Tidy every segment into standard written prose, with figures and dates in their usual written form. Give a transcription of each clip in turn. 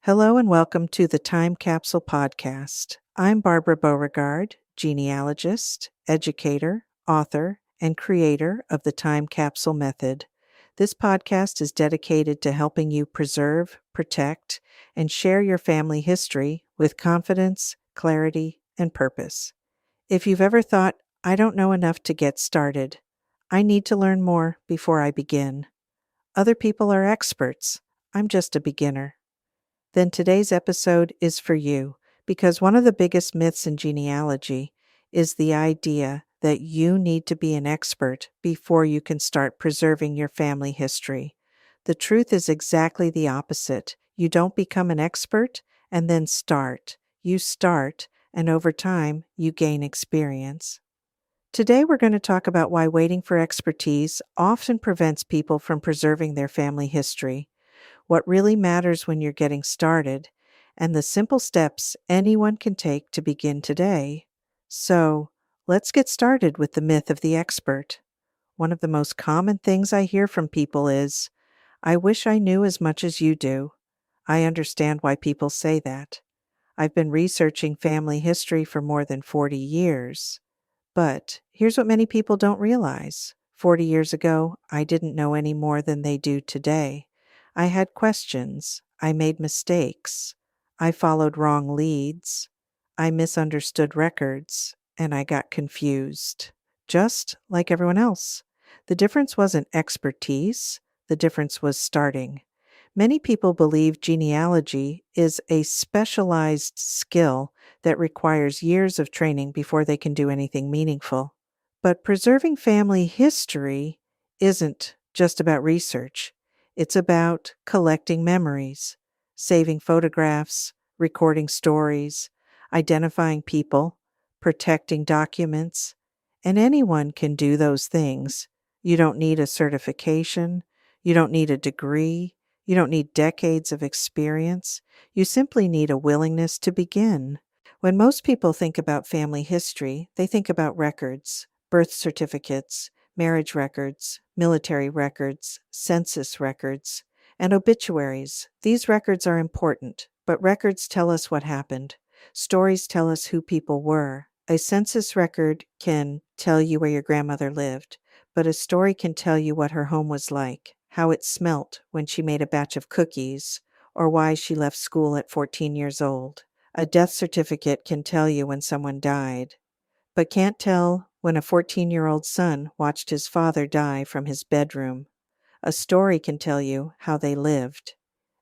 Hello and welcome to the Time Capsule Podcast. I'm Barbara Beauregard, genealogist, educator, author, and creator of the Time Capsule Method. This podcast is dedicated to helping you preserve, protect, and share your family history with confidence, clarity, and purpose. If you've ever thought, I don't know enough to get started, I need to learn more before I begin. Other people are experts. I'm just a beginner. Then today's episode is for you because one of the biggest myths in genealogy is the idea that you need to be an expert before you can start preserving your family history. The truth is exactly the opposite. You don't become an expert and then start. You start, and over time, you gain experience. Today, we're going to talk about why waiting for expertise often prevents people from preserving their family history, what really matters when you're getting started, and the simple steps anyone can take to begin today. So, let's get started with the myth of the expert. One of the most common things I hear from people is, I wish I knew as much as you do. I understand why people say that. I've been researching family history for more than 40 years. But here's what many people don't realize. 40 years ago, I didn't know any more than they do today. I had questions. I made mistakes. I followed wrong leads. I misunderstood records, and I got confused, just like everyone else. The difference wasn't expertise. The difference was starting. Many people believe genealogy is a specialized skill that requires years of training before they can do anything meaningful. But preserving family history isn't just about research. It's about collecting memories, saving photographs, recording stories, identifying people, protecting documents, and anyone can do those things. You don't need a certification. You don't need a degree. You don't need decades of experience. You simply need a willingness to begin. When most people think about family history, they think about records, birth certificates, marriage records, military records, census records, and obituaries. These records are important, but records tell us what happened. Stories tell us who people were. A census record can tell you where your grandmother lived, but a story can tell you what her home was like, how it smelt when she made a batch of cookies, or why she left school at 14 years old. A death certificate can tell you when someone died, but can't tell when a 14-year-old son watched his father die from his bedroom. A story can tell you how they lived.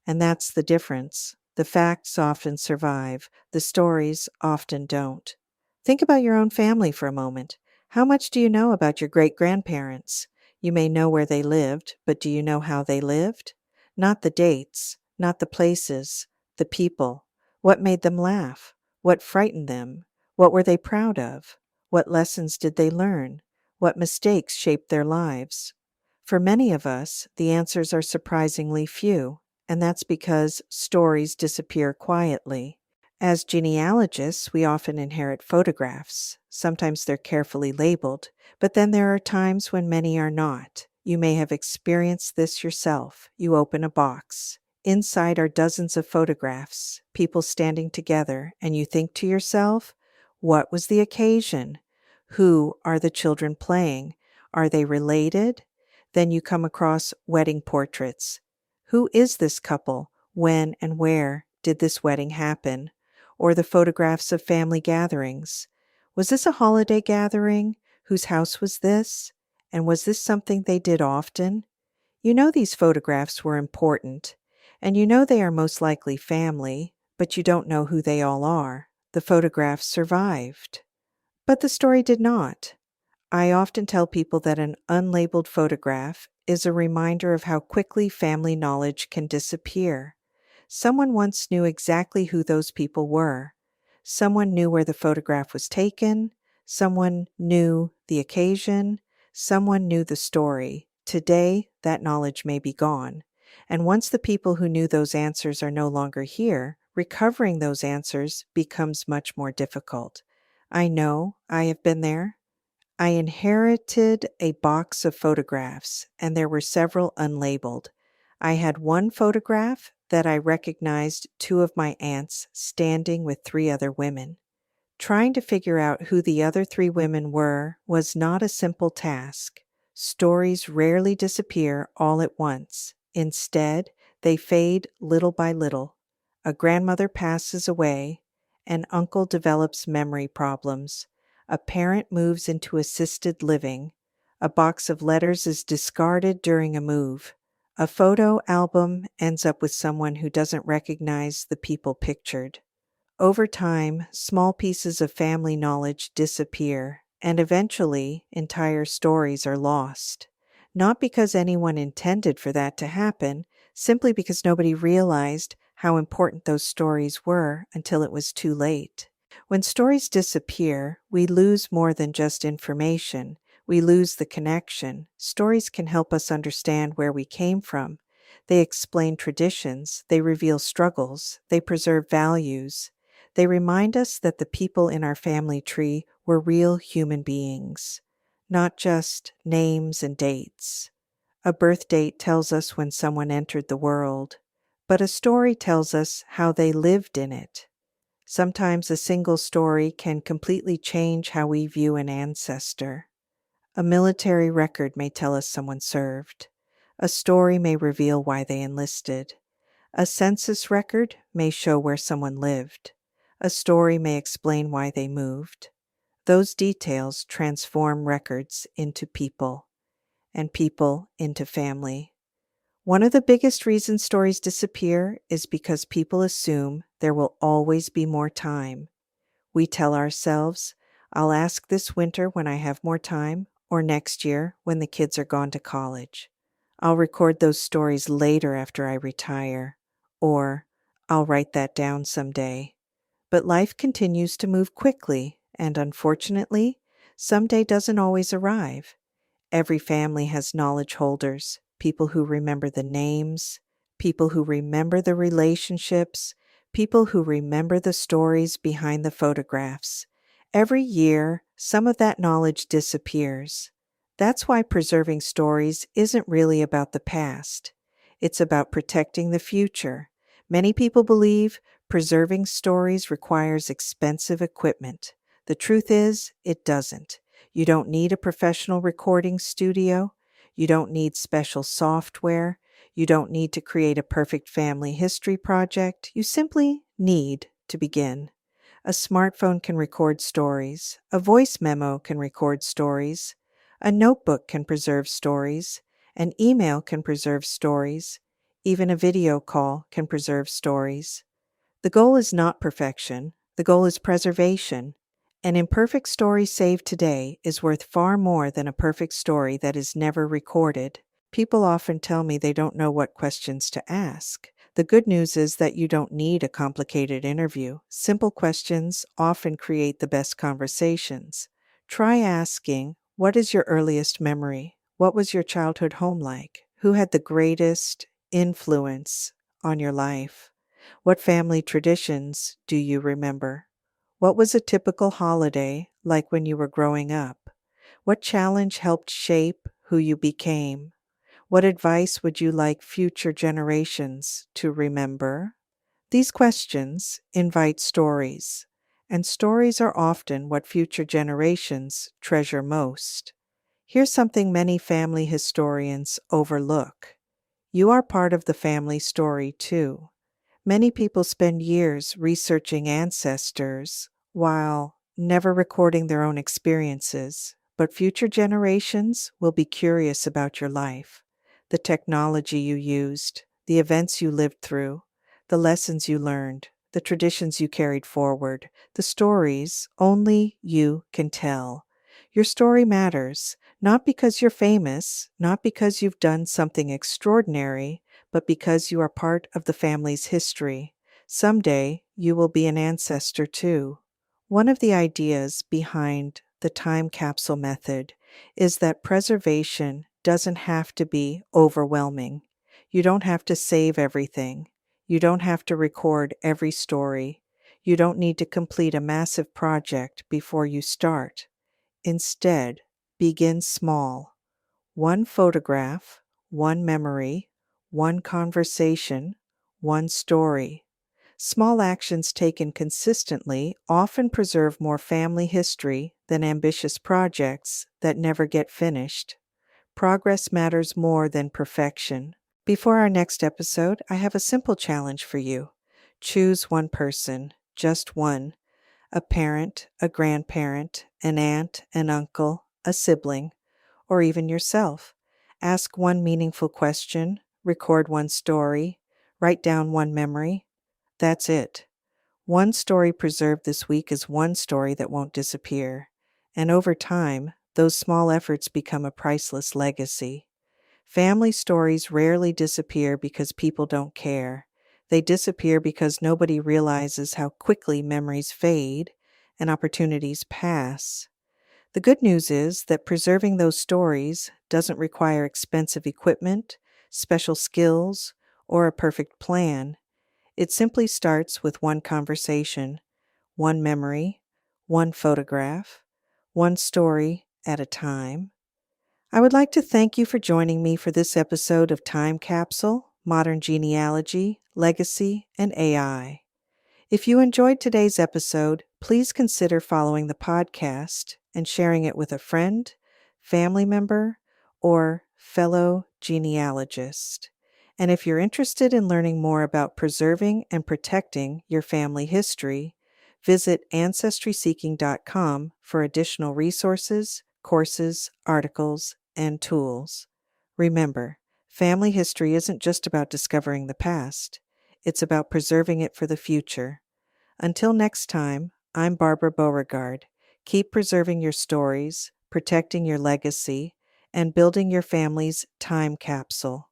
And that's the difference. The facts often survive. The stories often don't. Think about your own family for a moment. How much do you know about your great-grandparents? You may know where they lived, but do you know how they lived? Not the dates, not the places, the people. What made them laugh? What frightened them? What were they proud of? What lessons did they learn? What mistakes shaped their lives? For many of us, the answers are surprisingly few, and that's because stories disappear quietly. As genealogists, we often inherit photographs. Sometimes they're carefully labeled, but then there are times when many are not. You may have experienced this yourself. You open a box. Inside are dozens of photographs, people standing together, and you think to yourself, what was the occasion? Who are the children playing? Are they related? Then you come across wedding portraits. Who is this couple? When and where did this wedding happen? Or the photographs of family gatherings. Was this a holiday gathering? Whose house was this? And was this something they did often? You know these photographs were important, and you know they are most likely family, but you don't know who they all are. The photographs survived. But the story did not. I often tell people that an unlabeled photograph is a reminder of how quickly family knowledge can disappear. Someone once knew exactly who those people were. Someone knew where the photograph was taken. Someone knew the occasion. Someone knew the story. Today, that knowledge may be gone. And once the people who knew those answers are no longer here, recovering those answers becomes much more difficult. I know, I have been there. I inherited a box of photographs, and there were several unlabeled. I had one photograph that I recognized two of my aunts standing with three other women. Trying to figure out who the other three women were was not a simple task. Stories rarely disappear all at once. Instead, they fade little by little. A grandmother passes away, an uncle develops memory problems, a parent moves into assisted living, a box of letters is discarded during a move, a photo album ends up with someone who doesn't recognize the people pictured. Over time, small pieces of family knowledge disappear, and eventually, entire stories are lost. Not because anyone intended for that to happen, simply because nobody realized how important those stories were until it was too late. When stories disappear, we lose more than just information. We lose the connection. Stories can help us understand where we came from. They explain traditions, they reveal struggles, they preserve values. They remind us that the people in our family tree were real human beings, not just names and dates. A birth date tells us when someone entered the world, but a story tells us how they lived in it. Sometimes a single story can completely change how we view an ancestor. A military record may tell us someone served. A story may reveal why they enlisted. A census record may show where someone lived. A story may explain why they moved. Those details transform records into people, and people into family. One of the biggest reasons stories disappear is because people assume there will always be more time. We tell ourselves, I'll ask this winter when I have more time, or next year when the kids are gone to college. I'll record those stories later after I retire, or I'll write that down someday. But life continues to move quickly, and unfortunately, someday doesn't always arrive. Every family has knowledge holders, people who remember the names, people who remember the relationships, people who remember the stories behind the photographs. Every year, some of that knowledge disappears. That's why preserving stories isn't really about the past. It's about protecting the future. Many people believe preserving stories requires expensive equipment. The truth is, it doesn't. You don't need a professional recording studio. You don't need special software. You don't need to create a perfect family history project. You simply need to begin. A smartphone can record stories. A voice memo can record stories. A notebook can preserve stories. An email can preserve stories. Even a video call can preserve stories. The goal is not perfection. The goal is preservation. An imperfect story saved today is worth far more than a perfect story that is never recorded. People often tell me they don't know what questions to ask. The good news is that you don't need a complicated interview. Simple questions often create the best conversations. Try asking, what is your earliest memory? What was your childhood home like? Who had the greatest influence on your life? What family traditions do you remember? What was a typical holiday like when you were growing up? What challenge helped shape who you became? What advice would you like future generations to remember? These questions invite stories, and stories are often what future generations treasure most. Here's something many family historians overlook. You are part of the family story too. Many people spend years researching ancestors while never recording their own experiences, but future generations will be curious about your life, the technology you used, the events you lived through, the lessons you learned, the traditions you carried forward, the stories only you can tell. Your story matters, not because you're famous, not because you've done something extraordinary, but because you are part of the family's history. Someday, you will be an ancestor too. One of the ideas behind the time capsule method is that preservation doesn't have to be overwhelming. You don't have to save everything. You don't have to record every story. You don't need to complete a massive project before you start. Instead, begin small. One photograph, one memory, one conversation, one story. Small actions taken consistently often preserve more family history than ambitious projects that never get finished. Progress matters more than perfection. Before our next episode, I have a simple challenge for you. Choose one person, just one, a parent, a grandparent, an aunt, an uncle, a sibling, or even yourself. Ask one meaningful question, record one story, write down one memory. That's it. One story preserved this week is one story that won't disappear. And over time, those small efforts become a priceless legacy. Family stories rarely disappear because people don't care. They disappear because nobody realizes how quickly memories fade and opportunities pass. The good news is that preserving those stories doesn't require expensive equipment, special skills, or a perfect plan. It simply starts with one conversation, one memory, one photograph, one story at a time. I would like to thank you for joining me for this episode of Time Capsule, Modern Genealogy, Legacy, and AI. If you enjoyed today's episode, please consider following the podcast and sharing it with a friend, family member, or fellow genealogist. And if you're interested in learning more about preserving and protecting your family history, visit ancestryseeking.com for additional resources, courses, articles, and tools. Remember, family history isn't just about discovering the past. It's about preserving it for the future. Until next time, I'm Barbara Beauregard. Keep preserving your stories, protecting your legacy, and building your family's time capsule.